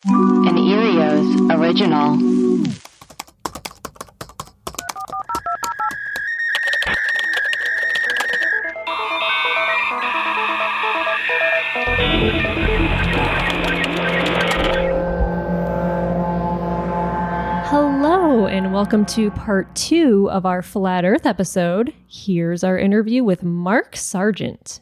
An Erios original. Hello, and welcome to part 2 of our Flat Earth episode. Here's our interview with Mark Sargent.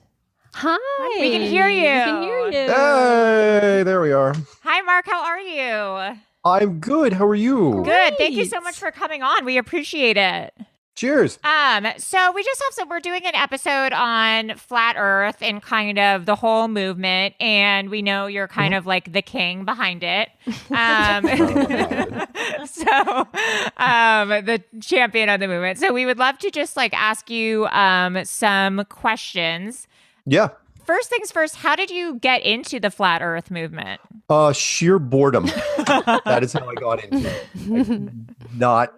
Hi. We can hear you. We can hear you. Hey, there we are. Hi, Mark. How are you? I'm good. How are you? Good. Thank you so much for coming on. We appreciate it. Cheers. So we just we're doing an episode on Flat Earth and kind of the whole movement, and we know you're kind of like the king behind it. The champion of the movement. So we would love to just like ask you some questions. Yeah. First things first, how did you get into the Flat Earth movement? Sheer boredom. That is how I got into it. Not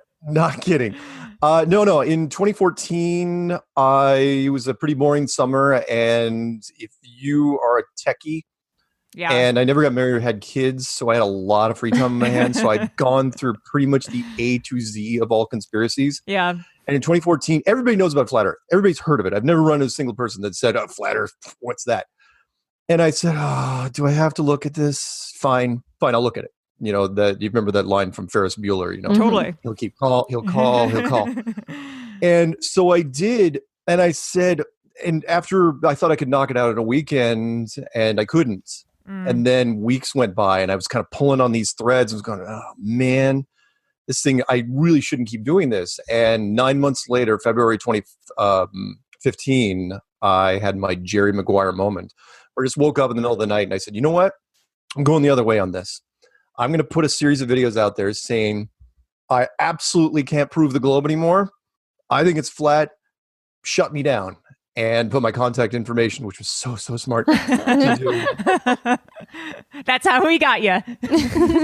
kidding. No. In 2014, it was a pretty boring summer, and if you are a techie, Yeah. and I never got married or had kids, so I had a lot of free time on my hands. So I'd gone through pretty much the A to Z of all conspiracies. Yeah. And in 2014, everybody knows about Flat Earth. Everybody's heard of it. I've never run into a single person that said, "Oh, Flat Earth, what's that?" And I said, "Oh, do I have to look at this? Fine, I'll look at it." You know, you remember that line from Ferris Bueller, you know? Totally. He'll call. And so I did. And I said, and after I thought I could knock it out in a weekend, and I couldn't. And then weeks went by, and I was kind of pulling on these threads. I was going, "Oh, man. This thing, I really shouldn't keep doing this." And 9 months later, February 2015, I had my Jerry Maguire moment where I just woke up in the middle of the night and I said, "You know what? I'm going the other way on this. I'm going to put a series of videos out there saying, I absolutely can't prove the globe anymore. I think it's flat. Shut me down." And put my contact information, which was so smart to do. That's how we got you.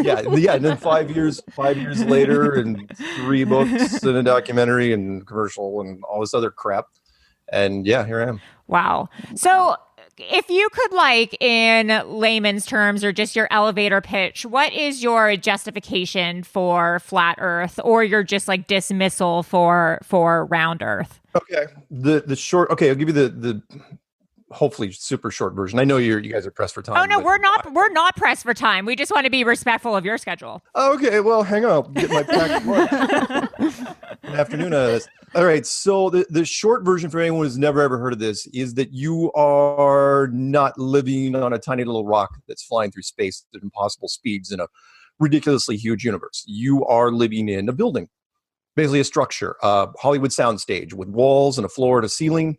Yeah. And then 5 years later, and 3 books and a documentary and commercial and all this other crap. And yeah, here I am. Wow. So if you could, like, in layman's terms or just your elevator pitch, what is your justification for Flat Earth, or your just like dismissal for round Earth? Okay. The short. Okay, I'll give you the hopefully super short version. I know you guys are pressed for time. Oh no, we're not pressed for time. We just want to be respectful of your schedule. Okay, well, hang on. I'll get my packed lunch. An afternoon out of this. All right. So the short version for anyone who's never ever heard of this is that you are not living on a tiny little rock that's flying through space at impossible speeds in a ridiculously huge universe. You are living in a building. Basically a structure, a Hollywood soundstage with walls and a floor and a ceiling.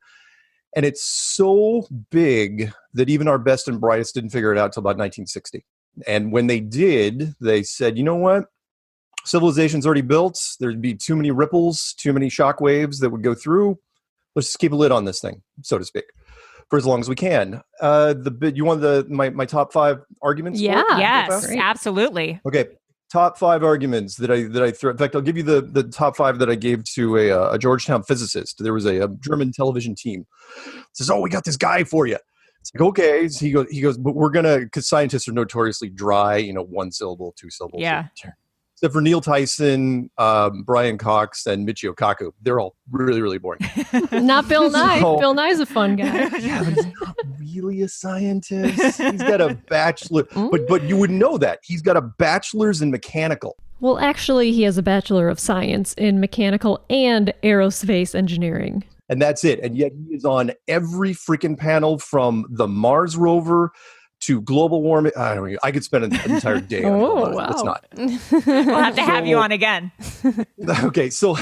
And it's so big that even our best and brightest didn't figure it out until about 1960. And when they did, they said, "You know what? Civilization's already built. There'd be too many ripples, too many shock waves that would go through. Let's just keep a lid on this thing, so to speak, for as long as we can." You want my top 5 arguments? Yeah. Yes, Great. absolutely. Okay. Top 5 arguments that I threw. In fact, I'll give you the top 5 that I gave to a Georgetown physicist. There was a German television team. Says, "Oh, we got this guy for you." It's like, okay. So he goes, "But we're gonna," because scientists are notoriously dry. 1 syllable, 2 syllables. Yeah. Except for Neil Tyson, Brian Cox, and Michio Kaku. They're all really, really boring. Not Bill Nye. So- Bill Nye's a fun guy. Yeah, but he's not really a scientist. He's got a bachelor, but you would know that. He's got a bachelor's in mechanical. Well, actually, he has a Bachelor of Science in Mechanical and Aerospace Engineering. And that's it. And yet he is on every freaking panel, from the Mars rover to global warming. I don't know. I could spend an entire day on Oh, it. wow. Let's not. We'll have to have you on again. Okay, so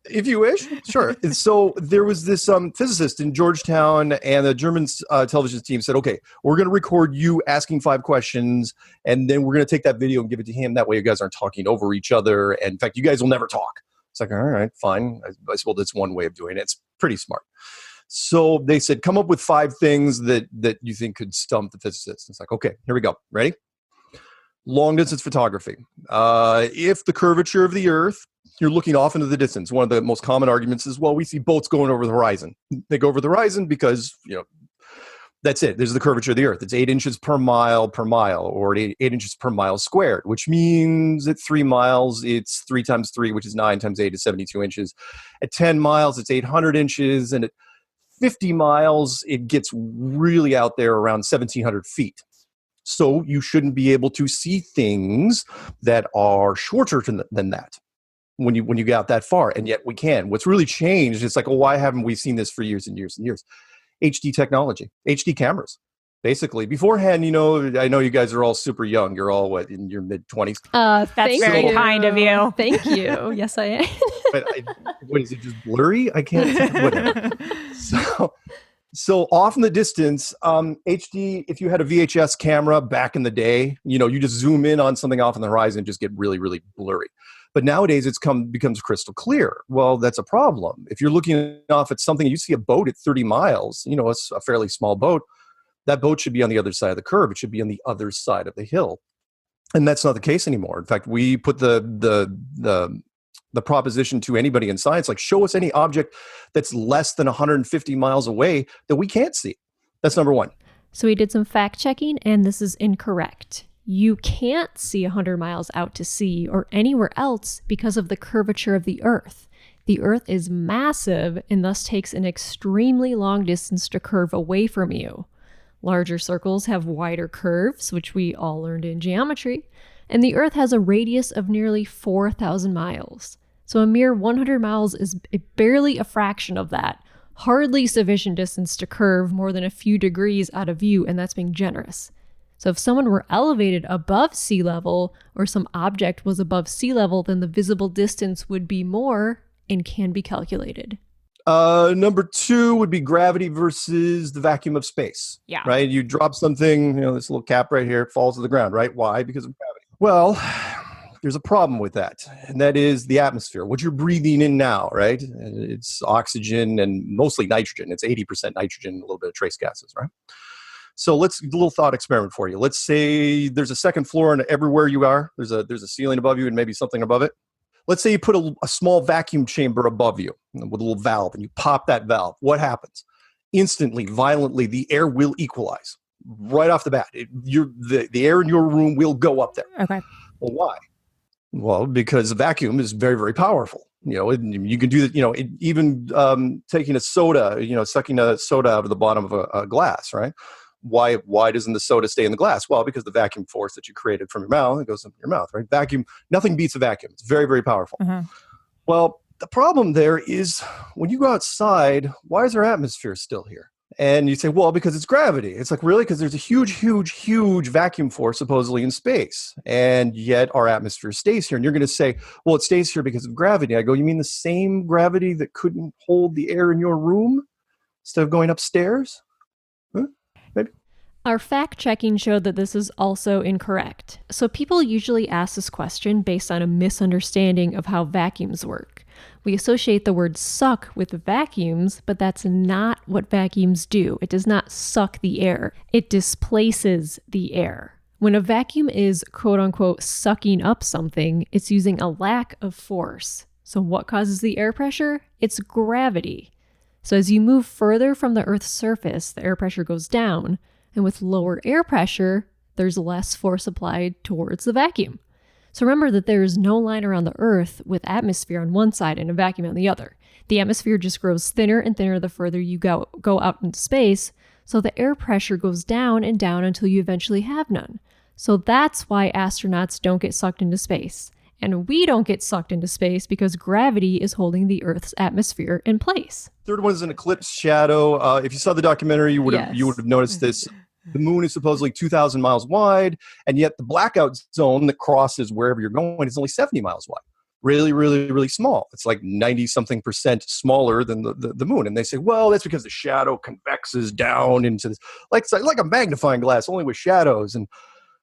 if you wish, sure. And so there was this physicist in Georgetown, and the German television team said, "Okay, we're going to record you asking 5 questions, and then we're going to take that video and give it to him. That way you guys aren't talking over each other. And in fact, you guys will never talk." It's like, all right, fine. I suppose that's one way of doing it. It's pretty smart. So they said, "Come up with 5 things that you think could stump the physicist." It's like, okay, here we go. Ready? Long distance photography. If the curvature of the Earth, you're looking off into the distance. One of the most common arguments is, well, we see boats going over the horizon. They go over the horizon because, That's it. There's the curvature of the Earth. It's 8 inches per mile, or 8 inches per mile squared, which means at 3 miles, it's 3 times 3, which is 9 times 8 is 72 inches. At 10 miles, it's 800 inches. And at 50 miles, it gets really out there around 1,700 feet. So you shouldn't be able to see things that are shorter than that when you get out that far. And yet we can. What's really changed, it's like, oh, why haven't we seen this for years and years and years? HD technology, HD cameras. Basically, beforehand, I know you guys are all super young. You're all, in your mid-20s? That's very kind of you. Thank you. Yes, I am. But what is it, just blurry? I can't, whatever. So off in the distance, HD, if you had a VHS camera back in the day, you just zoom in on something off on the horizon and just get really, really blurry. But nowadays becomes crystal clear. Well, that's a problem. If you're looking off at something, you see a boat at 30 miles, it's a fairly small boat. That boat should be on the other side of the curve. It should be on the other side of the hill. And that's not the case anymore. In fact, we put the proposition to anybody in science, like, show us any object that's less than 150 miles away that we can't see. That's number one. So we did some fact checking, and this is incorrect. You can't see 100 miles out to sea or anywhere else because of the curvature of the Earth. The Earth is massive and thus takes an extremely long distance to curve away from you. Larger circles have wider curves, which we all learned in geometry, and the Earth has a radius of nearly 4,000 miles. So a mere 100 miles is barely a fraction of that, hardly sufficient distance to curve more than a few degrees out of view, and that's being generous. So if someone were elevated above sea level, or some object was above sea level, then the visible distance would be more and can be calculated. Number 2 would be gravity versus the vacuum of space. Yeah. Right? You drop something, this little cap right here, it falls to the ground, right? Why? Because of gravity. Well, there's a problem with that, and that is the atmosphere. What you're breathing in now, right? It's oxygen and mostly nitrogen. It's 80% nitrogen, a little bit of trace gases, right? So let's do a little thought experiment for you. Let's say there's a second floor, and everywhere you are, there's a ceiling above you and maybe something above it. Let's say you put a small vacuum chamber above you with a little valve, and you pop that valve. What happens? Instantly, violently, the air will equalize right off the bat. The air in your room will go up there. Okay. Well, why? Well, because the vacuum is very, very powerful. You can do that. Even taking a soda, sucking a soda out of the bottom of a glass, right? Why doesn't the soda stay in the glass? Well, because the vacuum force that you created from your mouth, it goes into your mouth, right? Vacuum, nothing beats a vacuum. It's very, very powerful. Mm-hmm. Well, the problem there is when you go outside, why is our atmosphere still here? And you say, well, because it's gravity. It's like, really? Because there's a huge, huge, huge vacuum force supposedly in space. And yet our atmosphere stays here. And you're going to say, well, it stays here because of gravity. I go, you mean the same gravity that couldn't hold the air in your room instead of going upstairs? Huh? Maybe. Our fact checking showed that this is also incorrect. So people usually ask this question based on a misunderstanding of how vacuums work. We associate the word suck with vacuums, but that's not what vacuums do. It does not suck the air. It displaces the air. When a vacuum is quote unquote sucking up something, it's using a lack of force. So what causes the air pressure? It's gravity. So as you move further from the Earth's surface, the air pressure goes down, and with lower air pressure, there's less force applied towards the vacuum. So remember that there is no line around the Earth with atmosphere on one side and a vacuum on the other. The atmosphere just grows thinner and thinner the further you go out into space, so the air pressure goes down and down until you eventually have none. So that's why astronauts don't get sucked into space. And we don't get sucked into space because gravity is holding the Earth's atmosphere in place. Third one is an eclipse shadow. If you saw the documentary, you would have noticed this. The moon is supposedly 2,000 miles wide, and yet the blackout zone that crosses wherever you're going is only 70 miles wide. Really, really, really small. It's like 90-something% smaller than the moon. And they say, well, that's because the shadow convexes down into this, like a magnifying glass, only with shadows. And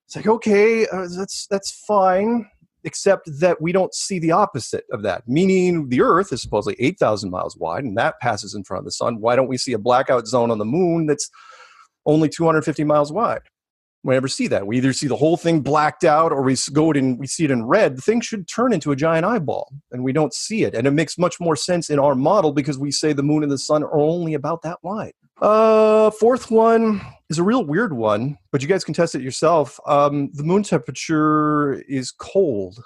it's like, okay, that's fine, except that we don't see the opposite of that, meaning the Earth is supposedly 8,000 miles wide, and that passes in front of the sun. Why don't we see a blackout zone on the moon that's only 250 miles wide? We never see that. We either see the whole thing blacked out or we see it in red. The thing should turn into a giant eyeball, and we don't see it. And it makes much more sense in our model because we say the moon and the sun are only about that wide. Fourth one is a real weird one, but you guys can test it yourself. The moon temperature is cold.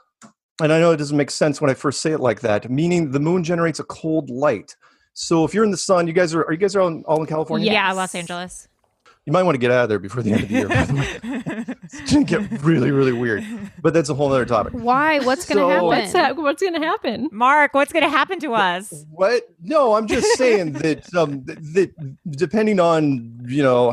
And I know it doesn't make sense when I first say it like that, meaning the moon generates a cold light. So if you're in the sun, are you guys all in California? Yeah, Los Angeles. You might want to get out of there before the end of the year, by the way. It's going to get really, really weird. But that's a whole other topic. Why? What's going to happen? What's going to happen? Mark, what's going to happen to us? What? No, I'm just saying that that depending on,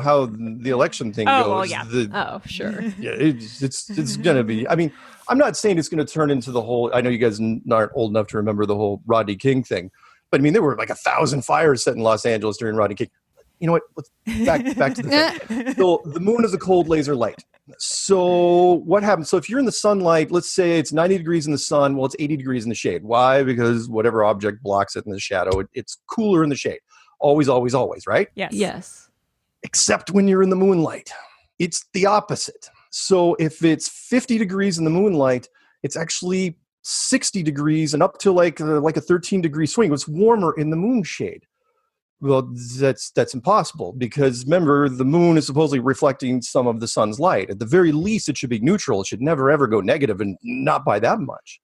how the election thing goes. Well, yeah. Sure. Yeah, it's going to be. I mean, I'm not saying it's going to turn into the whole. I know you guys aren't old enough to remember the whole Rodney King thing, but I mean, there were like 1,000 fires set in Los Angeles during Rodney King. You know what? Let's back to the thing. So the moon is a cold laser light. So what happens? So if you're in the sunlight, let's say it's 90 degrees in the sun. Well, it's 80 degrees in the shade. Why? Because whatever object blocks it in the shadow, it's cooler in the shade. Always, always, always, right? Yes. Except when you're in the moonlight. It's the opposite. So if it's 50 degrees in the moonlight, it's actually 60 degrees and up to like a 13-degree swing. It's warmer in the moon shade. Well, that's impossible because remember, the moon is supposedly reflecting some of the sun's light. At the very least, it should be neutral. It should never, ever go negative, and not by that much.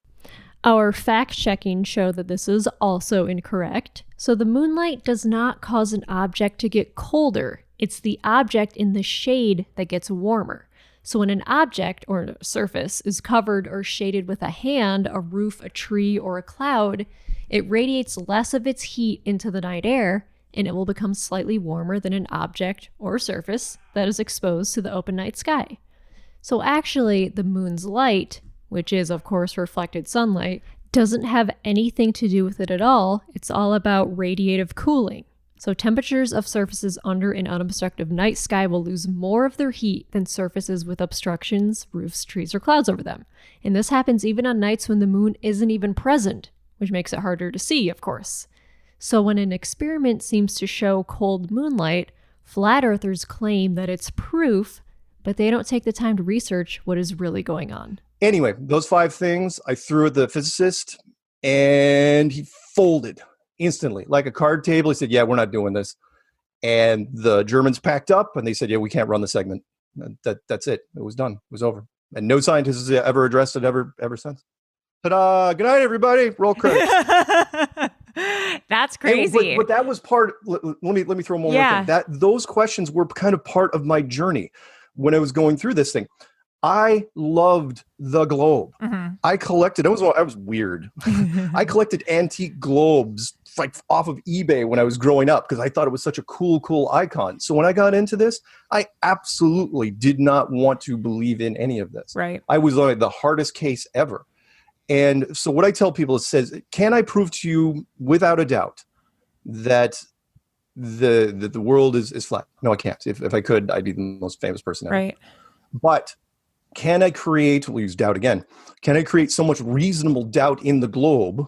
Our fact-checking show that this is also incorrect. So the moonlight does not cause an object to get colder. It's the object in the shade that gets warmer. So when an object or a surface is covered or shaded with a hand, a roof, a tree, or a cloud, it radiates less of its heat into the night air, and it will become slightly warmer than an object or surface that is exposed to the open night sky. So actually, the moon's light, which is of course reflected sunlight, doesn't have anything to do with it at all. It's all about radiative cooling. So temperatures of surfaces under an unobstructed night sky will lose more of their heat than surfaces with obstructions, roofs, trees, or clouds over them. And this happens even on nights when the moon isn't even present, which makes it harder to see, of course. So when an experiment seems to show cold moonlight, flat earthers claim that it's proof, but they don't take the time to research what is really going on. Anyway, those 5 things I threw at the physicist, and he folded instantly, like a card table. He said, yeah, we're not doing this. And the Germans packed up, and they said, yeah, we can't run the segment. That's it. It was done. It was over. And no scientist has ever addressed it ever since. Ta-da! Good night, everybody. Roll credits. That's crazy. But that was part. Let me throw one more thing. Those questions were kind of part of my journey when I was going through this thing. I loved the globe. Mm-hmm. I collected. I was weird. I collected antique globes like off of eBay when I was growing up because I thought it was such a cool icon. So when I got into this, I absolutely did not want to believe in any of this. Right. I was on the hardest case ever. And so what I tell people is, can I prove to you without a doubt that the world is flat? No, I can't. If I could, I'd be the most famous person ever. Right. But can I create, we'll use doubt again, can I create so much reasonable doubt in the globe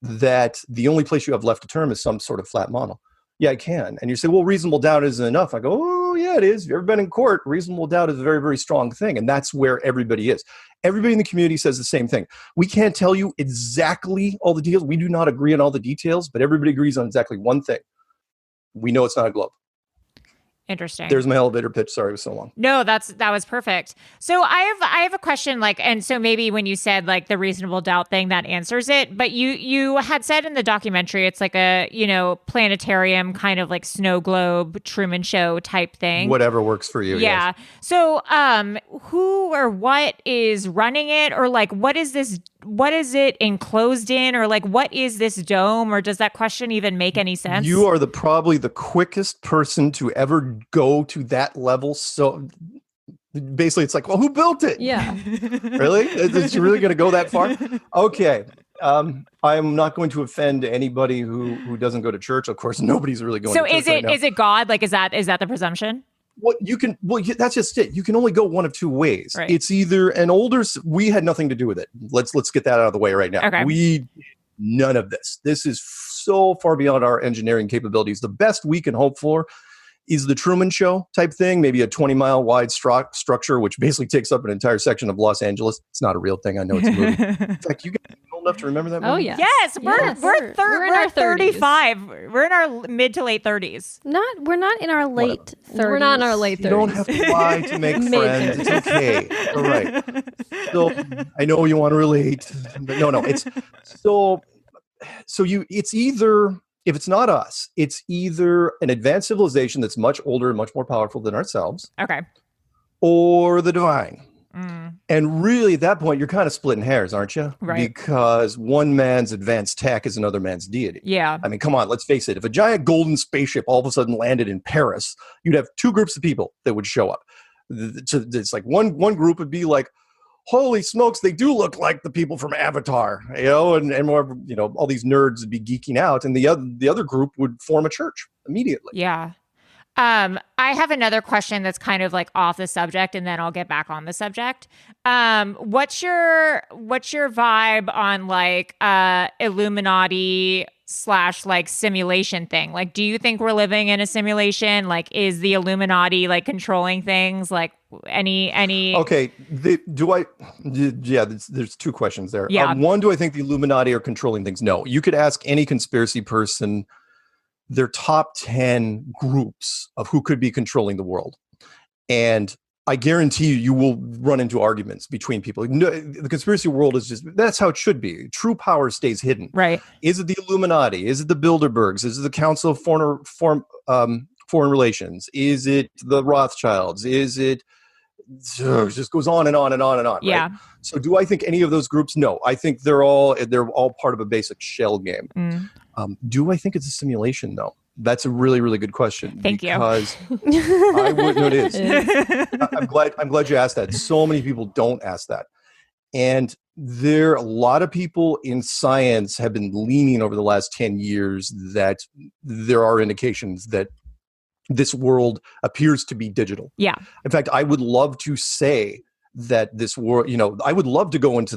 that the only place you have left to turn is some sort of flat model? Yeah, I can. And you say, well, reasonable doubt isn't enough. I go, oh, yeah, it is. If you've ever been in court, reasonable doubt is a very, very strong thing. And that's where everybody is. Everybody in the community says the same thing. We can't tell you exactly all the details. We do not agree on all the details, but everybody agrees on exactly one thing. We know it's not a globe. Interesting. There's my elevator pitch. Sorry, it was so long. No, that was perfect. So I have a question, and so maybe when you said like the reasonable doubt thing, that answers it. But you had said in the documentary, it's like a, planetarium kind of like snow globe, Truman Show type thing. Whatever works for you. Yeah. Yes. So who or what is running it, or like what is this? What is it enclosed in, or like what is this dome, or does that question even make any sense? You are probably the quickest person to ever go to that level. So basically it's like, well, who built it? Yeah. Really? Is you really going to go that far? Okay. I'm not going to offend anybody who doesn't go to church. Of course, nobody's really going to church. So is it God? Like, is that the presumption? That's just it. You can only go one of two ways. Right. It's either we had nothing to do with it. Let's get that out of the way right now. Okay. None of this. This is so far beyond our engineering capabilities. The best we can hope for is the Truman Show type thing, maybe a 20-mile wide structure, which basically takes up an entire section of Los Angeles. It's not a real thing. I know it's a movie. In fact, you guys can enough to remember that movie? Oh, yeah. Yes, we're We're in our 30s. 35. We're in our mid to late 30s. We're not in our late 30s. We're not in our late 30s. You don't have to lie to make friends. It's okay. All right. So I know you want to relate, but no, it's so it's either, if it's not us, it's either an advanced civilization that's much older and much more powerful than ourselves. Okay. Or the divine. And really, at that point, you're kind of splitting hairs, aren't you? Right. Because one man's advanced tech is another man's deity. Yeah. I mean, come on, let's face it. If a giant golden spaceship all of a sudden landed in Paris, you'd have two groups of people that would show up. It's like one group would be like, holy smokes, they do look like the people from Avatar, and more, all these nerds would be geeking out. And the other group would form a church immediately. Yeah. I have another question that's kind of like off the subject, and then I'll get back on the subject. What's your vibe on like Illuminati / like simulation thing? Like, do you think we're living in a simulation? Like, is the Illuminati like controlling things? Like any? Okay, there's two questions there. Yeah. One, do I think the Illuminati are controlling things? No. You could ask any conspiracy person their top 10 groups of who could be controlling the world. And I guarantee you will run into arguments between people. No, the conspiracy world is that's how it should be. True power stays hidden. Right. Is it the Illuminati? Is it the Bilderbergs? Is it the Council of Foreign Relations? Is it the Rothschilds? Is it just goes on and on and on and on. Yeah. Right? So do I think any of those groups? No. I think they're all part of a basic shell game. Do I think it's a simulation, though? That's a really, really good question. Thank you. Because I would know it is. I'm glad you asked that. So many people don't ask that. And a lot of people in science have been leaning over the last 10 years that there are indications that this world appears to be digital. Yeah. In fact, I would love to say that this world, I would love to go into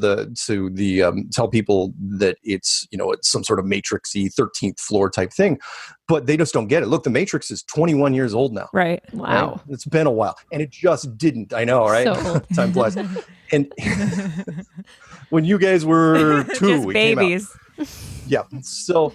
tell people that it's some sort of matrixy 13th floor type thing, but they just don't get it. Look, the Matrix is 21 years old now. Right. Wow. Right? It's been a while, and it just didn't. I know, right? So old. Time flies. And when you guys were two, Just it came out. babies. Yeah. So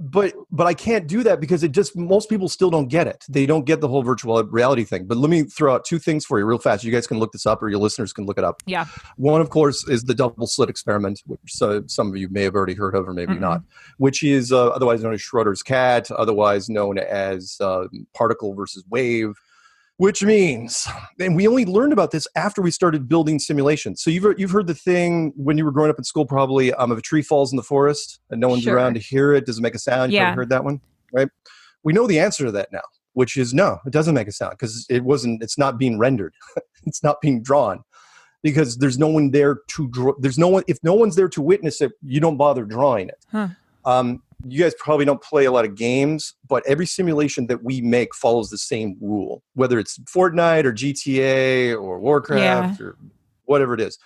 but I can't do that because most people still don't get it. They don't get the whole virtual reality thing. But let me throw out two things for you real fast. You guys can look this up, or your listeners can look it up. Yeah. One, of course, is the double slit experiment, which some of you may have already heard of, or maybe not, which is otherwise known as Schrodinger's cat, otherwise known as particle versus wave. Which means, and we only learned about this after we started building simulations. So you've heard the thing when you were growing up in school, probably, if a tree falls in the forest and no one's around to hear it, does it make a sound? Yeah. You probably heard that one, right? We know the answer to that now, which is no, it doesn't make a sound because it's not being rendered. It's not being drawn because there's no one there to draw. If no one's there to witness it, you don't bother drawing it. Huh. You guys probably don't play a lot of games, but every simulation that we make follows the same rule, whether it's Fortnite or GTA or Warcraft or whatever it is,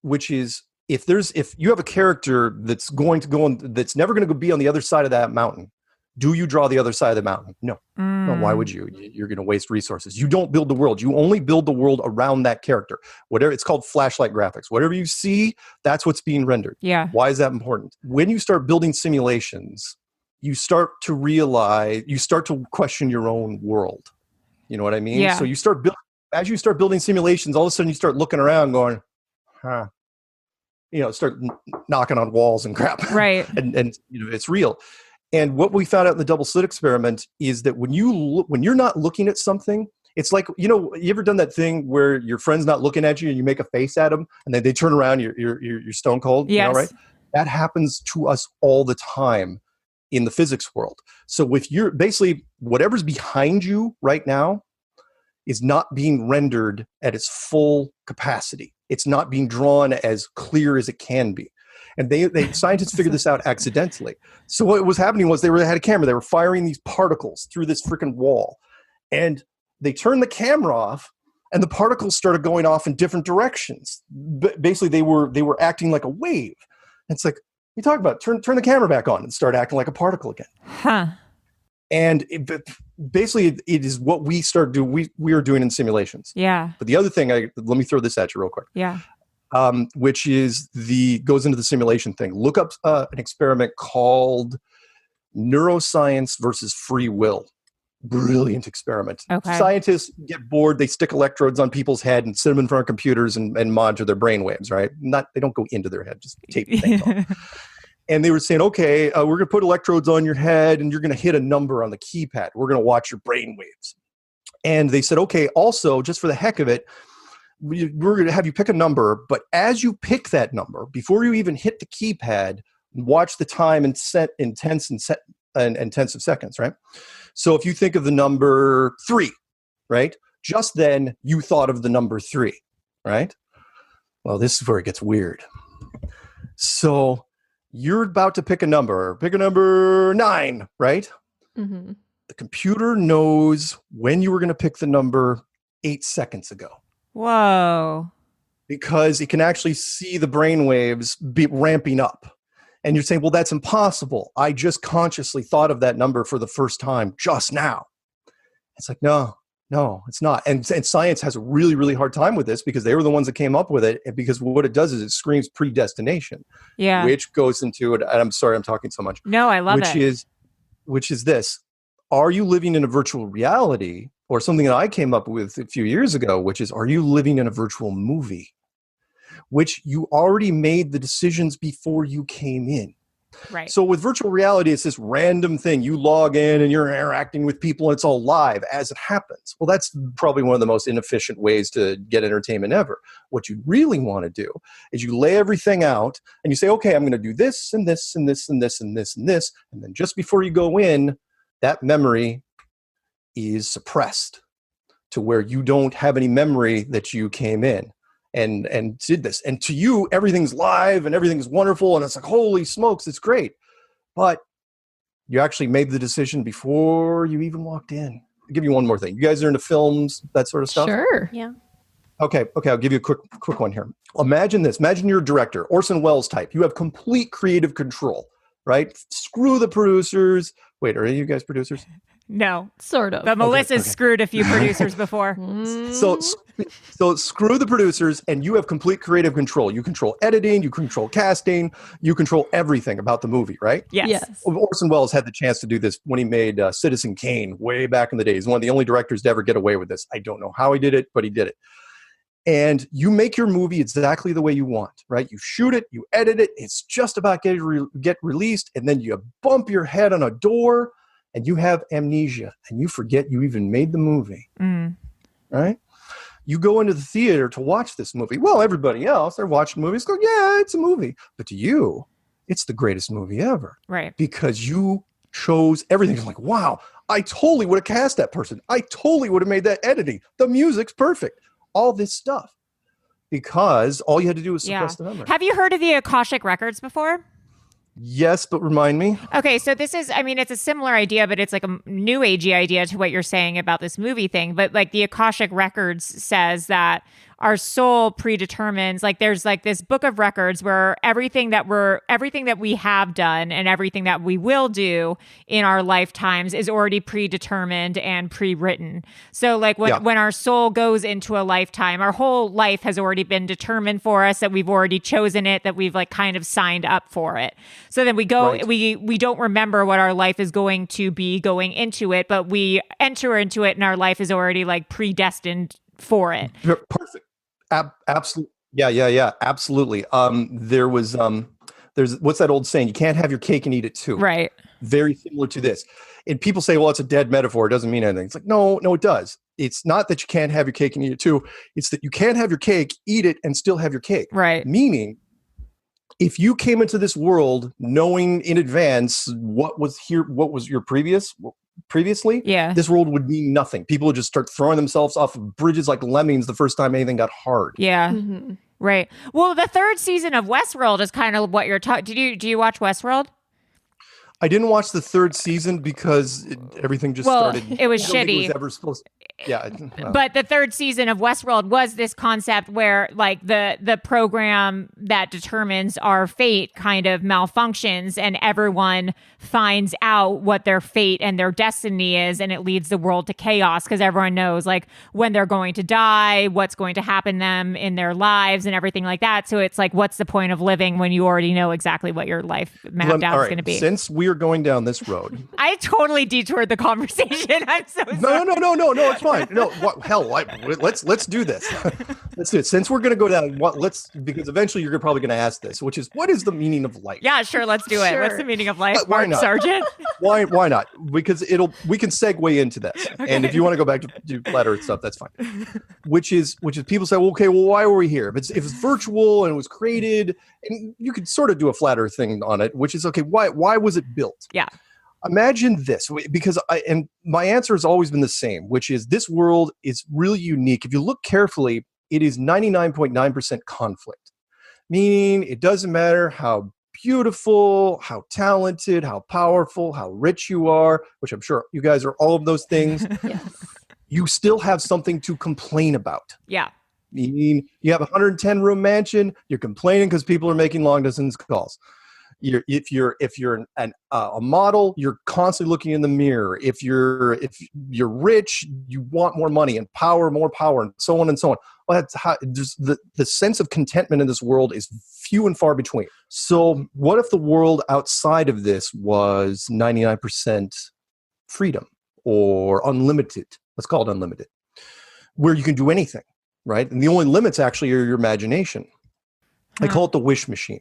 which is if you have a character that's going to go on, that's never going to be on the other side of that mountain, do you draw the other side of the mountain? No. No, why would you? You're going to waste resources. You don't build the world. You only build the world around that character. Whatever, it's called flashlight graphics. Whatever you see, that's what's being rendered. Yeah. Why is that important? When you start building simulations, you start to question your own world. You know what I mean? Yeah. So as you start building simulations, all of a sudden you start looking around going, start knocking on walls and crap. Right. and it's real. And what we found out in the double slit experiment is that when you're not looking at something, it's like, you ever done that thing where your friend's not looking at you and you make a face at them and then they turn around, you're stone cold, yes. Right? That happens to us all the time in the physics world. So if you're basically whatever's behind you right now is not being rendered at its full capacity. It's not being drawn as clear as it can be. And scientists figured this out accidentally. So what was happening was they had a camera. They were firing these particles through this freaking wall. And they turned the camera off, and the particles started going off in different directions. Basically, they were acting like a wave. And it's like, you talk about turn the camera back on and start acting like a particle again. Huh. And basically, it is what we are doing in simulations. Yeah. But the other thing, let me throw this at you real quick. Yeah. which is goes into the simulation thing. Look up an experiment called neuroscience versus free will. Brilliant experiment. Okay. Scientists get bored. They stick electrodes on people's head and sit them in front of computers and monitor their brain waves, right? They don't go into their head, just tape things on. And they were saying, okay, we're going to put electrodes on your head and you're going to hit a number on the keypad. We're going to watch your brain waves. And they said, okay, also, just for the heck of it, we're going to have you pick a number, but as you pick that number, before you even hit the keypad, watch the time and set in tenths and tenths of seconds, right? So if you think of the number 3, right? Just then you thought of the number 3, right? Well, this is where it gets weird. So you're about to pick a number 9, right? Mm-hmm. The computer knows when you were going to pick the number 8 seconds ago. Whoa. Because it can actually see the brain waves be ramping up. And you're saying, well, that's impossible. I just consciously thought of that number for the first time just now. It's like, no, it's not. And science has a really, really hard time with this because they were the ones that came up with it. And because what it does is it screams predestination. Yeah. Which goes into it. And I'm sorry I'm talking so much. No, I love it. Which is this. Are you living in a virtual reality? Or something that I came up with a few years ago, which is, are you living in a virtual movie? Which you already made the decisions before you came in. Right. So with virtual reality, it's this random thing. You log in and you're interacting with people and it's all live as it happens. Well, that's probably one of the most inefficient ways to get entertainment ever. What you really want to do is you lay everything out and you say, okay, I'm going to do this and this and this and this and this and this. And then just before you go in, that memory is suppressed to where you don't have any memory that you came in and did this. And to you, everything's live and everything's wonderful. And it's like, holy smokes, it's great. But you actually made the decision before you even walked in. I'll give you one more thing. You guys are into films, that sort of stuff? Sure. Yeah. Okay, I'll give you a quick one here. Imagine this. Imagine you're a director, Orson Welles type. You have complete creative control, right? Screw the producers. Wait, are you guys producers? No. Sort of. But Melissa's okay. screwed a few producers before. So screw the producers and you have complete creative control. You control editing, you control casting, you control everything about the movie, right? Yes. Orson Welles had the chance to do this when he made Citizen Kane way back in the day. He's one of the only directors to ever get away with this. I don't know how he did it, but he did it. And you make your movie exactly the way you want, right? You shoot it, you edit it, it's just about get released, and then you bump your head on a door and you have amnesia and you forget you even made the movie, right? You go into the theater to watch this movie. Well, everybody else, they're watching movies, go, yeah, it's a movie. But to you, it's the greatest movie ever. Right. Because you chose everything. It's like, wow, I totally would have cast that person. I totally would have made that editing. The music's perfect. All this stuff. Because all you had to do was suppress the memory. Have you heard of the Akashic Records before? Yes, but remind me. Okay, so this is, I mean, it's a similar idea, but it's like a new agey idea to what you're saying about this movie thing. But like the Akashic Records says that our soul predetermines, like there's like this book of records where everything that we have done and everything that we will do in our lifetimes is already predetermined and pre-written. So like when our soul goes into a lifetime, our whole life has already been determined for us, that we've already chosen it, that we've like kind of signed up for it. So then we go, we don't remember what our life is going to be going into it, but we enter into it and our life is already like predestined for it. Perfect. Absolutely. Yeah. Absolutely. There's what's that old saying? You can't have your cake and eat it too. Right. Very similar to this. And people say, well, it's a dead metaphor. It doesn't mean anything. It's like, no, it does. It's not that you can't have your cake and eat it too. It's that you can't have your cake, eat it, and still have your cake. Right. Meaning, if you came into this world knowing in advance what was your previously, this world would mean nothing. People would just start throwing themselves off of bridges like lemmings the first time anything got hard. Yeah. Mm-hmm. Right. Well, the third season of Westworld is kind of what you're talking. Do you watch Westworld? I didn't watch the third season because everything just started. It was I don't think shitty. It was ever supposed to. Yeah. Well. But the third season of Westworld was this concept where like the program that determines our fate kind of malfunctions and everyone finds out what their fate and their destiny is, and it leads the world to chaos because everyone knows like when they're going to die, what's going to happen to them in their lives and everything like that. So it's like, what's the point of living when you already know exactly what your life mapped out is going to be? Since we're going down this road, I totally detoured the conversation. I'm so sorry. No, it's fine. No, let's do this. Let's do it. Since we're going to go down, because eventually you're probably going to ask this, which is, what is the meaning of life? Yeah, sure, let's do it. Sure. What's the meaning of life, Why Mark not? Sargent? Why not? Because we can segue into this. Okay. And if you want to go back to flat earth stuff, that's fine. Which is people say, well, okay, well, why were we here? If it's virtual and it was created, and you could sort of do a flat earth thing on it, which is okay, why was it built? Yeah. Imagine this, because my answer has always been the same, which is this world is really unique. If you look carefully, it is 99.9% conflict, meaning it doesn't matter how beautiful, how talented, how powerful, how rich you are, which I'm sure you guys are all of those things. Yes. You still have something to complain about. Yeah. Meaning you have a 110-room mansion, you're complaining because people are making long distance calls. If you're a model, you're constantly looking in the mirror. If you're rich, you want more money and more power, and so on and so on. Well, that's how the sense of contentment in this world is few and far between. So, what if the world outside of this was 99% freedom or unlimited? Let's call it unlimited, where you can do anything, right? And the only limits actually are your imagination. I call it the wish machine.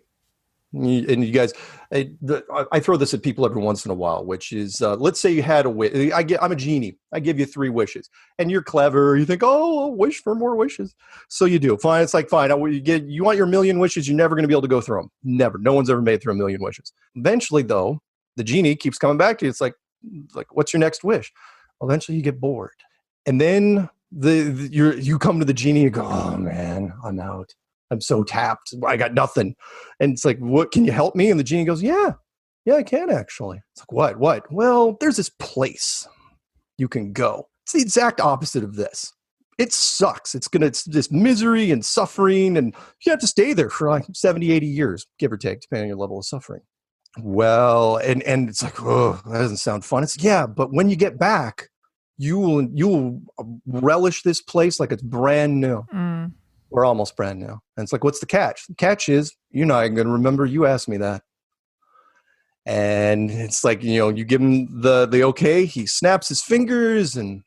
And you guys, I throw this at people every once in a while, which is, let's say you had a wish. I'm a genie. I give you 3 wishes, and you're clever. You think, oh, I'll wish for more wishes. So you do. Fine. It's like, fine. You want your 1,000,000 wishes. You're never going to be able to go through them. Never. No one's ever made it through 1,000,000 wishes. Eventually, though, the genie keeps coming back to you. It's like, what's your next wish? Well, eventually you get bored. And then you come to the genie and go, oh man, I'm out. I'm so tapped. I got nothing. And it's like, what, can you help me? And the genie goes, yeah, I can actually. It's like, what? Well, there's this place you can go. It's the exact opposite of this. It sucks. It's this misery and suffering, and you have to stay there for like 70, 80 years, give or take, depending on your level of suffering. Well, and it's like, oh, that doesn't sound fun. It's, yeah, but when you get back, you will relish this place like it's brand new. Mm. Or almost brand new. And it's like, what's the catch? The catch is, you're not even going to remember you asked me that. And it's like, you give him the okay, he snaps his fingers, and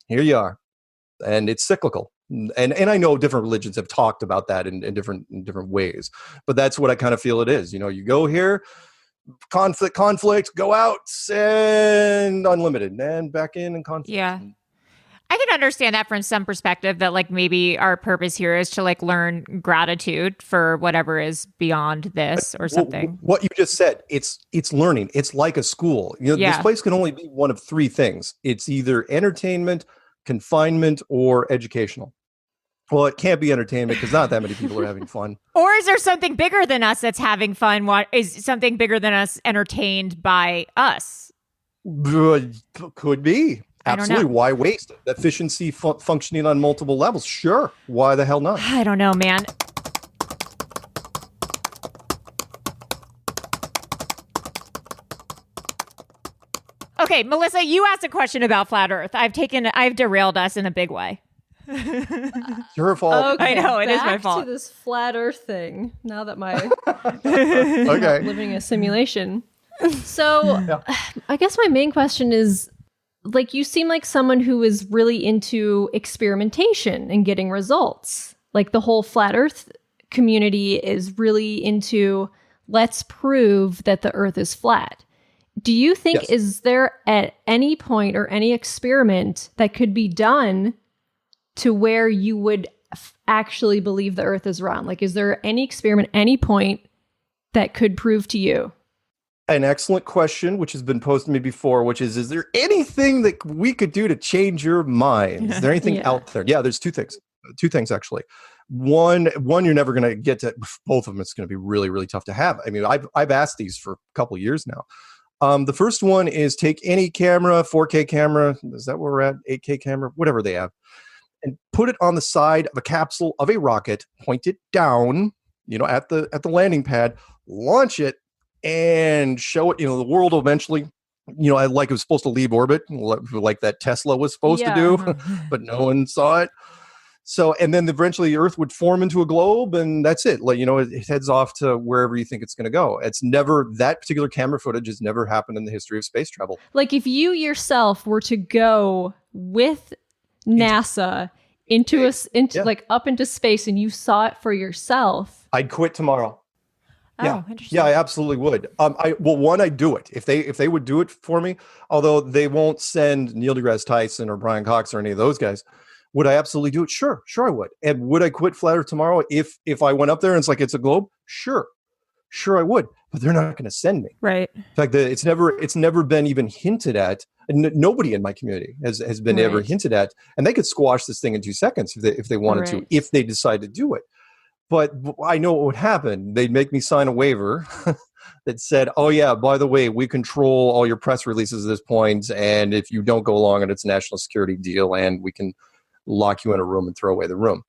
here you are. And it's cyclical. And I know different religions have talked about that in different ways. But that's what I kind of feel it is. You go here, conflict, go out, and unlimited. And back in and conflict. Yeah. I can understand that from some perspective, that like maybe our purpose here is to like learn gratitude for whatever is beyond this or something. What you just said, it's learning. It's like a school. This place can only be one of 3 things. It's either entertainment, confinement, or educational. Well, it can't be entertainment because not that many people are having fun. Or is there something bigger than us that's having fun? What is something bigger than us entertained by us? Could be. Absolutely. Why waste it? Efficiency functioning on multiple levels. Sure. Why the hell not? I don't know, man. Okay, Melissa, you asked a question about flat Earth. I've derailed us in a big way. Your fault. Okay, I know, it is my back fault. to this flat Earth thing. Now that my Okay. living a simulation. So, I guess my main question is, like, you seem like someone who is really into experimentation and getting results. Like, the whole flat Earth community is really into, let's prove that the Earth is flat. Do you think, Yes. is there at any point or any experiment that could be done to where you would actually believe the Earth is round? Like, is there any experiment, any point that could prove to you? An excellent question, which has been posed to me before, which is there anything that we could do to change your mind? Is there anything Yeah. out there? Yeah, there's 2 things. 2 things, actually. One, you're never going to get to both of them. It's going to be really, really tough to have. I mean, I've asked these for a couple of years now. The first one is take any camera, 4K camera, is that where we're at? 8K camera, whatever they have, and put it on the side of a capsule of a rocket, point it down, at the landing pad, launch it, and show it. The world will eventually, like it was supposed to leave orbit, like that Tesla was supposed to do, but no one saw it. So, and then eventually the Earth would form into a globe, and that's it. It heads off to wherever you think it's going to go. That particular camera footage has never happened in the history of space travel. Like if you yourself were to go with NASA up into space and you saw it for yourself, I'd quit tomorrow. Oh, interesting. Yeah, I absolutely would. I'd do it if they would do it for me. Although they won't send Neil deGrasse Tyson or Brian Cox or any of those guys. Would I absolutely do it? Sure, I would. And would I quit Flat Earth tomorrow if I went up there and it's like it's a globe? Sure, I would. But they're not going to send me. Right. In fact, it's never been even hinted at. Nobody in my community has been ever hinted at, and they could squash this thing in 2 seconds if they wanted to, if they decide to do it. But I know what would happen. They'd make me sign a waiver that said, "Oh yeah, by the way, we control all your press releases at this point, and if you don't go along, and it's a national security deal, and we can lock you in a room and throw away the room."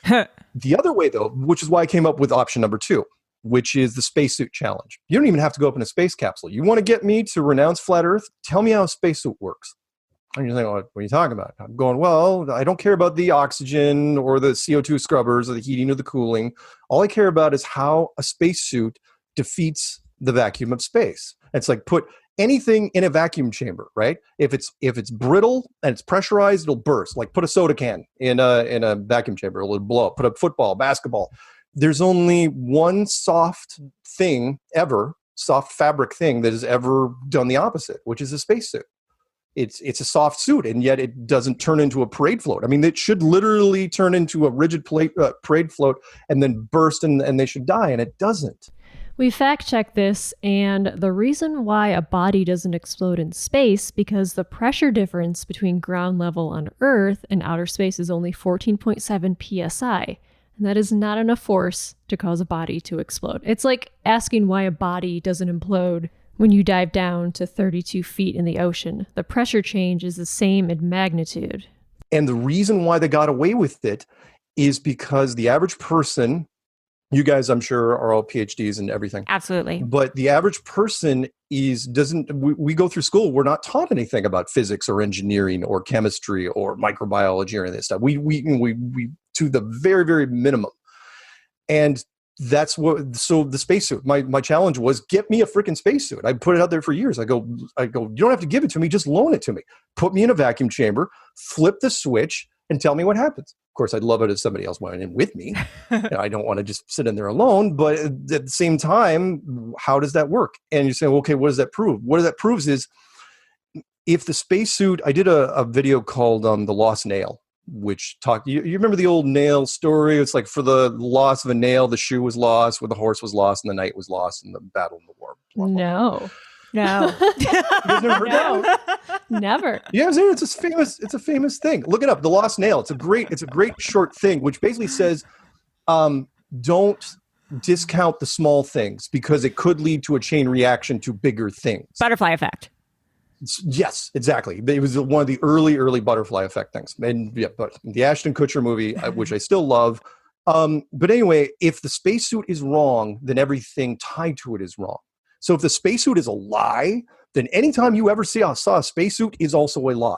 The other way, though, which is why I came up with option number 2, which is the spacesuit challenge. You don't even have to go up in a space capsule. You want to get me to renounce flat Earth? Tell me how a spacesuit works. And you're thinking, what are you talking about? I'm going, well, I don't care about the oxygen or the CO2 scrubbers or the heating or the cooling. All I care about is how a spacesuit defeats the vacuum of space. It's like put anything in a vacuum chamber, right? If it's brittle and it's pressurized, it'll burst. Like put a soda can in a vacuum chamber, it'll blow up. Put a football, basketball. There's only one soft fabric thing that has ever done the opposite, which is a spacesuit. It's a soft suit, and yet it doesn't turn into a parade float. I mean, it should literally turn into a rigid parade float and then burst, and they should die, and it doesn't. We fact-checked this, and the reason why a body doesn't explode in space because the pressure difference between ground level on Earth and outer space is only 14.7 psi, and that is not enough force to cause a body to explode. It's like asking why a body doesn't implode when you dive down to 32 feet in the ocean. The pressure change is the same in magnitude. And the reason why they got away with it is because the average person, you guys, I'm sure, are all PhDs and everything. Absolutely. But the average person we go through school, we're not taught anything about physics or engineering or chemistry or microbiology or any of this stuff. We to the very, very minimum. And that's so the spacesuit, my challenge was get me a freaking spacesuit. I put it out there for years. I go, you don't have to give it to me, just loan it to me. Put me in a vacuum chamber, flip the switch, and tell me what happens. Of course, I'd love it if somebody else went in with me. I don't want to just sit in there alone, but at the same time, how does that work? And you're saying, okay, what does that prove? What that proves is if the spacesuit, I did a video called The Lost Nail, which talked, you remember the old nail story? It's like for the loss of a nail, the shoe was lost, where the horse was lost, and the knight was lost in the battle in the war. Blah, blah, blah. No. You guys never heard that? Never. Yeah, it's a famous thing. Look it up, The Lost Nail. It's a great short thing, which basically says, don't discount the small things because it could lead to a chain reaction to bigger things. Butterfly effect. Yes, exactly. It was one of the early butterfly effect things. And yeah, but the Ashton Kutcher movie, which I still love. But anyway, if the spacesuit is wrong, then everything tied to it is wrong. So if the spacesuit is a lie, then anytime you ever saw a spacesuit is also a lie.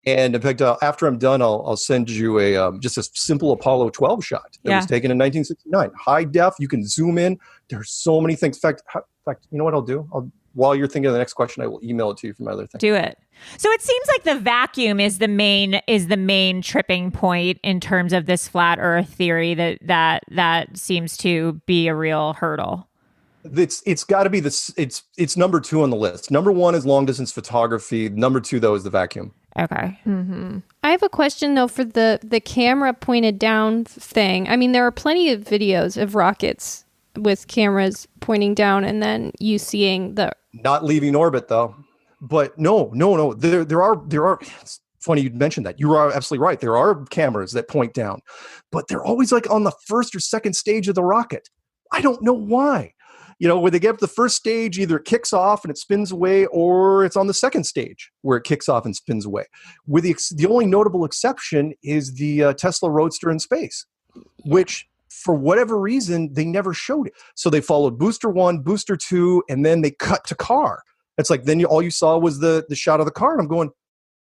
And in fact, after I'm done, I'll send you just a simple Apollo 12 shot that was taken in 1969. High def, you can zoom in. There's so many things. In fact, you know what I'll do? While you're thinking of the next question, I will email it to you for my other thing. Do it. So it seems like the vacuum is the main tripping point in terms of this flat Earth theory that seems to be a real hurdle. It's got to be this. It's number 2 on the list. Number 1 is long distance photography. Number 2 though is the vacuum. Okay. Mm-hmm. I have a question though for the camera pointed down thing. I mean, there are plenty of videos of rockets with cameras pointing down and then you seeing the not leaving orbit though. But no. There are. It's funny you mentioned that. You are absolutely right. There are cameras that point down, but they're always like on the first or second stage of the rocket. I don't know why. when they get up the first stage, either it kicks off and it spins away, or it's on the second stage where it kicks off and spins away. With the only notable exception is the Tesla Roadster in space, which for whatever reason, they never showed it. So they followed booster 1, booster 2, and then they cut to car. It's like, then all you saw was the shot of the car. And I'm going,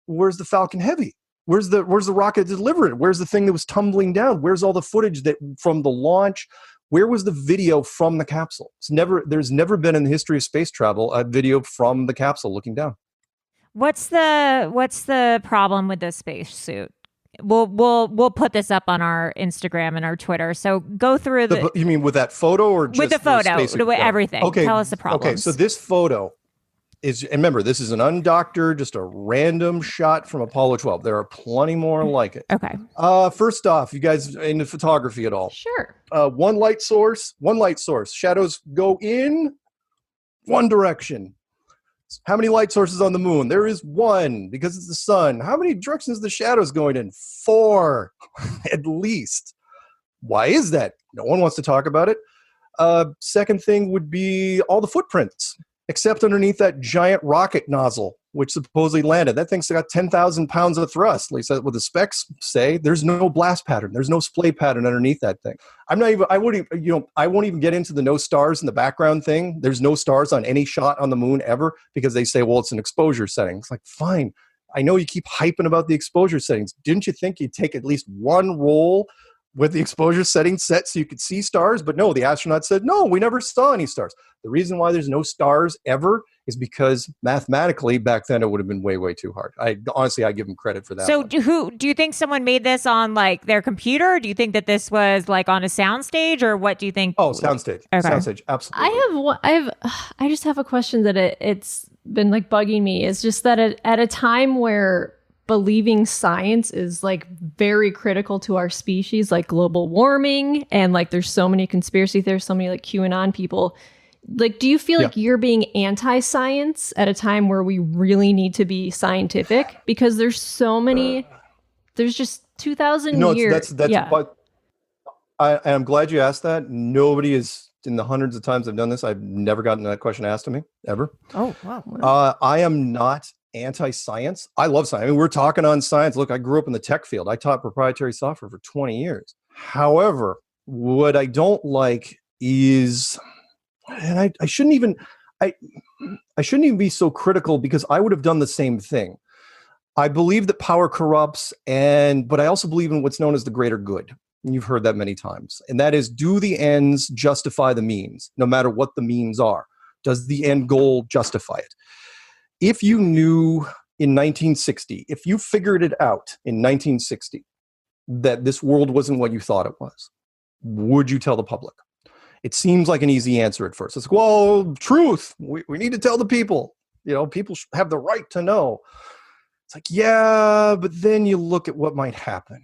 where's the Falcon Heavy? Where's the rocket delivered? Where's the thing that was tumbling down? Where's all the footage from the launch? Where was the video from the capsule? There's never been in the history of space travel a video from the capsule looking down. What's the problem with this spacesuit? We'll put this up on our Instagram and our Twitter. So go through you mean with that photo or just with the photo, with everything? Okay. Tell us the problems. Okay, so this photo is, and remember, this is an undoctored, just a random shot from Apollo 12. There are plenty more like it. Okay. First off, you guys into photography at all? Sure. One light source. Shadows go in one direction. How many light sources on the moon? There is one, because it's the sun. How many directions the shadows going in? 4, at least. Why is that? No one wants to talk about it. Second thing would be all the footprints, except underneath that giant rocket nozzle, which supposedly landed. That thing's got 10,000 pounds of thrust. At least that's what the specs say. There's no blast pattern. There's no splay pattern underneath that thing. I won't even get into the no stars in the background thing. There's no stars on any shot on the moon ever, because they say, well, it's an exposure setting. It's like, fine. I know you keep hyping about the exposure settings. Didn't you think you'd take at least one roll with the exposure setting set so you could see stars? But no, the astronaut said, no, we never saw any stars. The reason why there's no stars ever is because mathematically back then it would have been way, way too hard. I give them credit for that. So do you think someone made this on like their computer? Or do you think that this was like on a soundstage, or what do you think? Oh, soundstage. Okay. Soundstage, absolutely. I just have a question that it's been like bugging me. It's just that at a time where believing science is like very critical to our species, like global warming, and like there's so many conspiracy theorists, so many like QAnon people. Like, do you feel like you're being anti-science at a time where we really need to be scientific? Because there's so many, there's just 2,000 years. But I'm glad you asked that. Nobody is, in the hundreds of times I've done this, I've never gotten that question asked to me, ever. Oh, wow. I am not anti-science. I love science. I mean, we're talking on science. Look, I grew up in the tech field. I taught proprietary software for 20 years. However, what I don't like is, and I shouldn't even be so critical, because I would have done the same thing. I believe that power corrupts, but I also believe in what's known as the greater good. And you've heard that many times. And that is, do the ends justify the means, no matter what the means are? Does the end goal justify it? If you knew in 1960, if you figured it out in 1960 that this world wasn't what you thought it was, would you tell the public? It seems like an easy answer at first. It's like, well, truth. We need to tell the people. People have the right to know. It's like, yeah, but then you look at what might happen,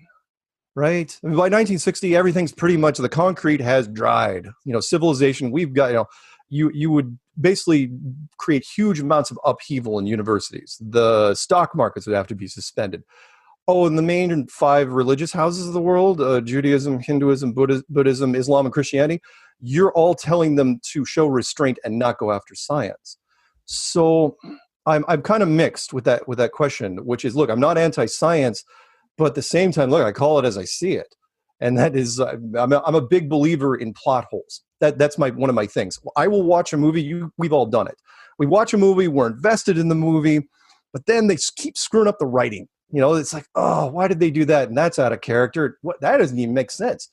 right? I mean, by 1960, everything's pretty much, the concrete has dried. Civilization, we've got, you would basically create huge amounts of upheaval in universities. The stock markets would have to be suspended. Oh, and the main 5 religious houses of the world, Judaism, Hinduism, Buddhism, Islam, and Christianity, you're all telling them to show restraint and not go after science. So I'm kind of mixed with that question, which is, look, I'm not anti-science, but at the same time, look, I call it as I see it. And that is, I'm a big believer in plot holes. That's one of my things. I will watch a movie. We've all done it. We watch a movie, we're invested in the movie, but then they keep screwing up the writing. It's like, oh, why did they do that? And that's out of character. That doesn't even make sense.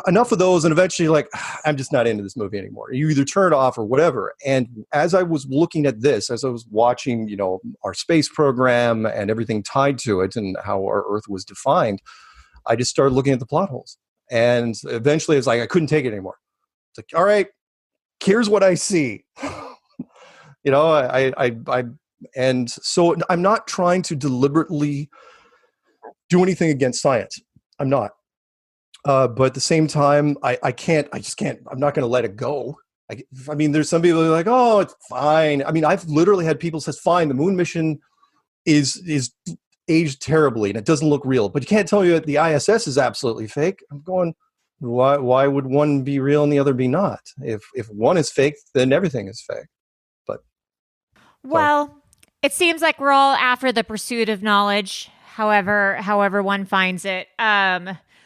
Enough of those, and eventually you're like, I'm just not into this movie anymore. You either turn it off or whatever. And as I was looking at this, as I was watching, our space program and everything tied to it and how our Earth was defined, I just started looking at the plot holes. And eventually it's like, I couldn't take it anymore. It's like, all right, here's what I see. And so I'm not trying to deliberately do anything against science. I'm not. But at the same time, I'm not going to let it go. There's some people who are like, oh, it's fine. I've literally had people say, fine, the moon mission is aged terribly and it doesn't look real, but you can't tell me that the ISS is absolutely fake. I'm going, Why would one be real and the other be not? If one is fake, then everything is fake. But Well, it seems like we're all after the pursuit of knowledge, however one finds it.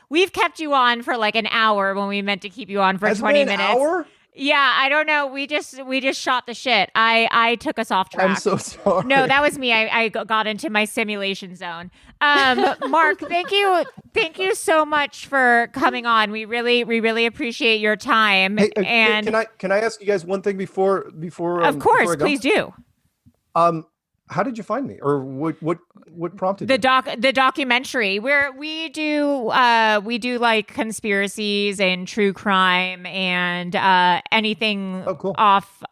We've kept you on for like an hour when we meant to keep you on for has it 20 been minutes. an hour? Yeah, I don't know. We just shot the shit. I took us off track. I'm so sorry. No, that was me. I got into my simulation zone. Mark, thank you so much for coming on. We really appreciate your time. Hey, and can I ask you guys one thing before? of course, before I go? please do. How did you find me, or what prompted you? The documentary where we do like conspiracies and true crime and anything cool. off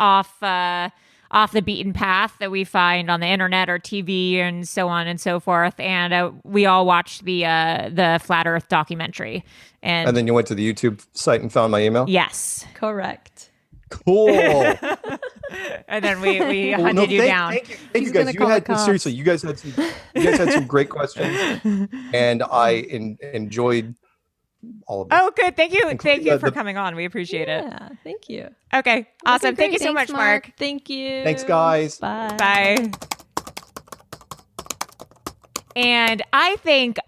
the beaten path that we find on the internet or TV and so on and so forth. And we all watched the Flat Earth documentary. And then you went to the YouTube site and found my email? Yes. Correct. Cool. And then we hunted you down. Thank you He's guys. gonna call the cops. Seriously, you guys had some great questions, and I enjoyed all of it. Oh, good. Thank you. Including Thank you for the- coming on. We appreciate it. Yeah, thank you. Okay. Awesome. great. Thank you so Thanks, much, Mark. Thank you. Thanks, guys. Bye. Bye. And I think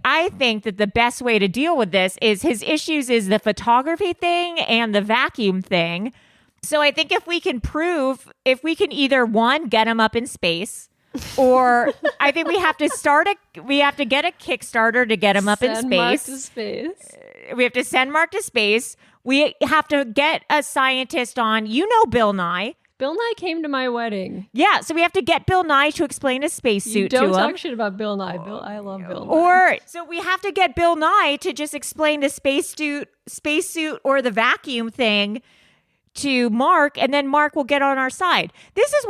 that the best way to deal with this is his issues is the photography thing and the vacuum thing. So I think if we can either one, get him up in space, or I think we have to get a Kickstarter to get him up in Send Mark space. to space. We have to send Mark to space. We have to get a scientist on, Bill Nye. Bill Nye came to my wedding. Yeah, so we have to get Bill Nye to explain his spacesuit You to don't him. talk shit about Bill Nye. I love Bill Nye. Or so we have to get Bill Nye to just explain the spacesuit or the vacuum thing to Mark, and then Mark will get on our side. This is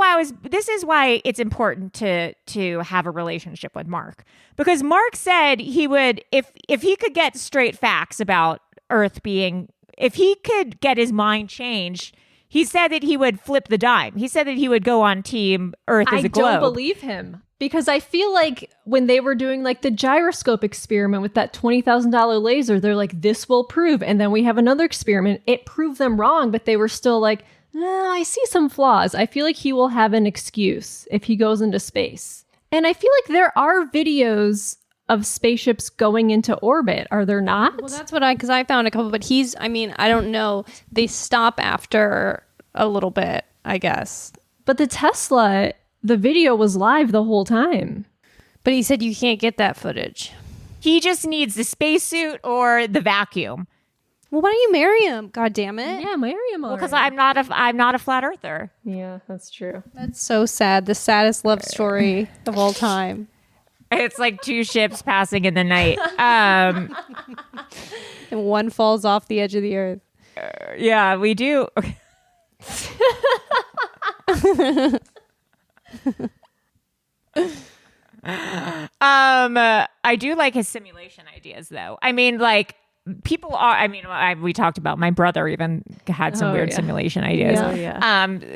why it's important to have a relationship with Mark, because Mark said he would if he could get straight facts about Earth being, if he could get his mind changed, he said that he would flip the dime. He said that he would go on team Earth as a globe. I don't believe him, because I feel like when they were doing like the gyroscope experiment with that $20,000 laser, they're like, this will prove. And then we have another experiment. It proved them wrong, but they were still like, I see some flaws. I feel like he will have an excuse if he goes into space. And I feel like there are videos of spaceships going into orbit. Are there not? Well, that's what because I found a couple, but I don't know. They stop after a little bit, I guess. But the Tesla, the video was live the whole time. But he said you can't get that footage. He just needs the spacesuit or the vacuum. Well, why don't you marry him? God damn it. Yeah, marry him already. Because I'm not a flat earther. Yeah, that's true. That's so sad. The saddest love story of all time. It's like two ships passing in the night. And one falls off the edge of the earth. Yeah, we do. I do like his simulation ideas, though. I mean, like, people are, we talked about, my brother even had some weird simulation ideas.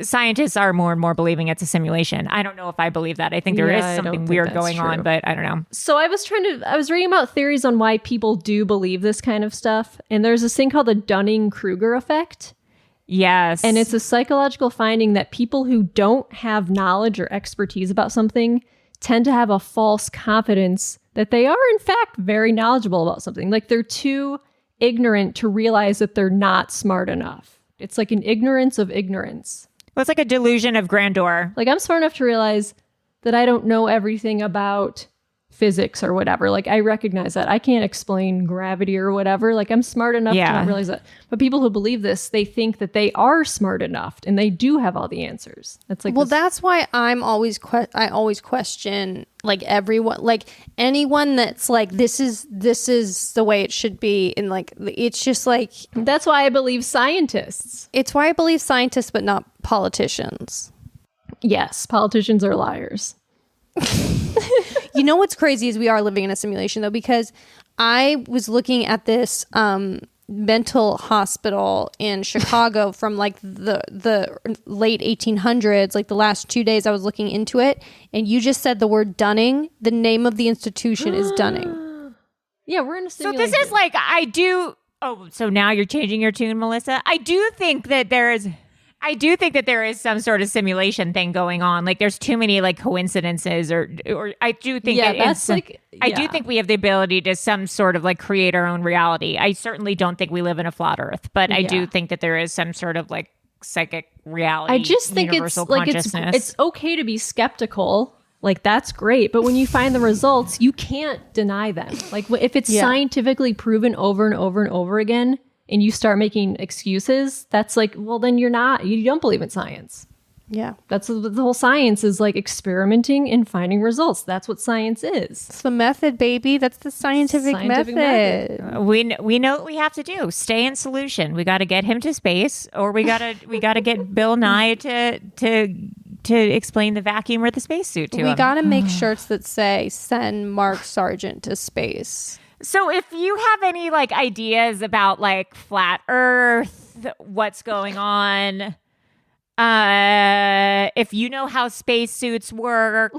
Scientists are more and more believing it's a simulation. I don't know if I believe that. I think there is something weird going on, but I don't know. So I was reading about theories on why people do believe this kind of stuff. And there's this thing called the Dunning-Kruger effect. Yes. And it's a psychological finding that people who don't have knowledge or expertise about something tend to have a false confidence that they are, in fact, very knowledgeable about something. Like they're too ignorant to realize that they're not smart enough. It's like an ignorance of ignorance. Well, it's like a delusion of grandeur. Like I'm smart enough to realize that I don't know everything about physics or whatever. Like I recognize that. I can't explain gravity or whatever. Like I'm smart enough to not realize that. But people who believe this, they think that they are smart enough and they do have all the answers. That's like, well, that's why I always question like everyone, like anyone that's like, this is the way it should be. And like, it's just like, that's why I believe scientists. It's why I believe scientists, but not politicians. Yes. Politicians are liars. You know what's crazy is we are living in a simulation, though, because I was looking at this mental hospital in Chicago from like the late 1800s. Like the last 2 days I was looking into it, and you just said the word Dunning. The name of the institution is Dunning. Yeah, we're in a simulation. So this is like, Oh, so now you're changing your tune, Melissa? I do think that there is some sort of simulation thing going on. Like there's too many like coincidences or I do think I do think we have the ability to some sort of like create our own reality. I certainly don't think we live in a flat earth, but I do think that there is some sort of like psychic reality. I just think it's like it's okay to be skeptical. Like that's great, but when you find the results, you can't deny them. Like if it's scientifically proven over and over and over again, and you start making excuses, that's like, well, then you don't believe in science. Yeah. That's the whole science is like experimenting and finding results. That's what science is. It's the method, baby. That's the scientific method. We know what we have to do. Stay in solution. We got to get him to space, or we got to get Bill Nye to explain the vacuum or the spacesuit to him. We got to make shirts that say "Send Mark Sargent to space." So if you have any like ideas about like flat Earth, what's going on, if you know how spacesuits work,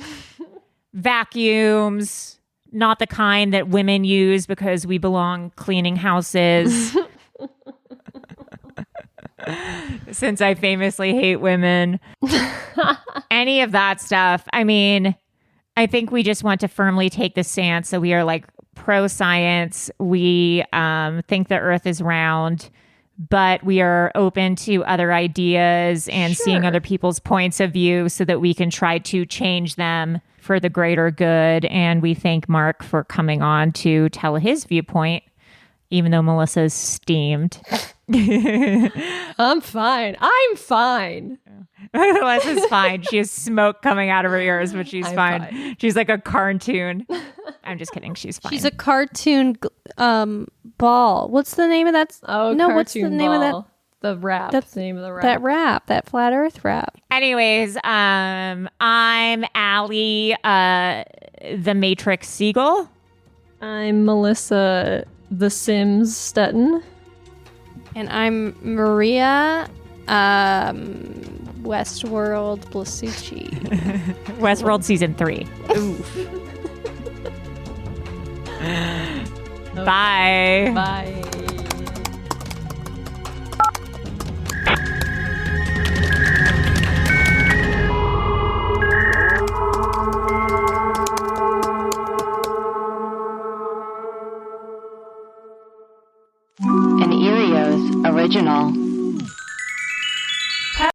vacuums, not the kind that women use because we belong cleaning houses. Since I famously hate women. Any of that stuff. I mean, I think we just want to firmly take the stance. So we are like pro-science. We think the earth is round, but we are open to other ideas and seeing other people's points of view so that we can try to change them for the greater good. And we thank Mark for coming on to tell his viewpoint, even though Melissa's steamed. I'm fine. Melissa's fine. She has smoke coming out of her ears, but she's fine. She's like a cartoon. I'm just kidding. She's fine. She's a cartoon ball. What's the name of that? Oh, no. What's the name of that? The rap. That's the name of the rap. That rap. That flat Earth rap. Anyways, I'm Allie, the Matrix Siegel. I'm Melissa, the Sims Stetton. And I'm Maria, Westworld Blasucci. Westworld Season 3. Oof. Bye. Bye. An Erios original.